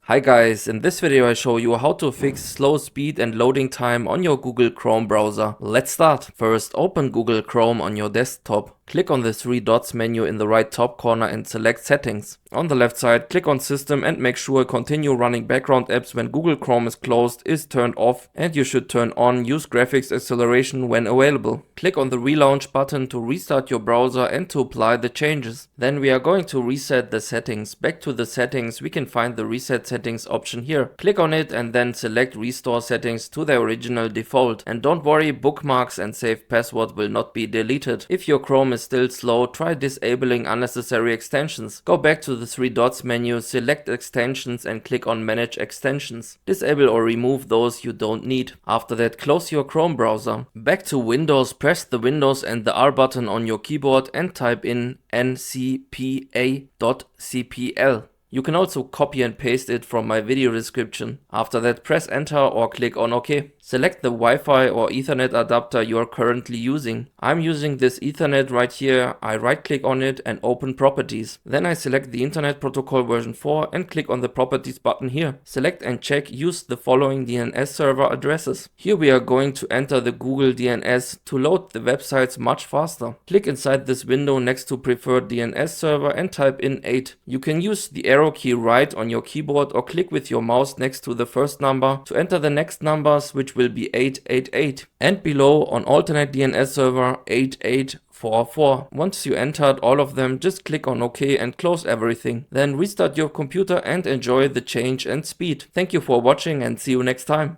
Hi guys, in this video I show you how to fix slow speed and loading time on your Google Chrome browser. Let's start. First, open Google Chrome on your desktop. Click on the three dots menu in the right top corner and select Settings. On the left side, click on System and make sure Continue running background apps when Google Chrome is closed is turned off, and you should turn on Use Graphics Acceleration when available. Click on the Relaunch button to restart your browser and to apply the changes. Then we are going to reset the settings. Back to the settings, we can find the Reset Settings option here. Click on it and then select Restore Settings to their original default. And don't worry, bookmarks and saved password will not be deleted. If your Chrome is still slow, try disabling unnecessary extensions. Go back to the three dots menu, select Extensions and click on Manage Extensions. Disable or remove those you don't need. After that, close your Chrome browser. Back to Windows, press the Windows and the R button on your keyboard and type in ncpa.cpl. You can also copy and paste it from my video description. After that, press enter or click on OK. Select the Wi-Fi or Ethernet adapter you are currently using. I'm using this Ethernet right here. I right click on it and open Properties. Then I select the Internet Protocol version 4 and click on the Properties button here. Select and check Use the following DNS server addresses. Here we are going to enter the Google DNS to load the websites much faster. Click inside this window next to Preferred DNS server and type in 8. You can use the arrow key right on your keyboard or click with your mouse next to the first number to enter the next numbers, which will be 888, and below on alternate DNS server 8844. Once you entered all of them, just click on OK and close everything. Then restart your computer and enjoy the change and speed. Thank you for watching and see you next time.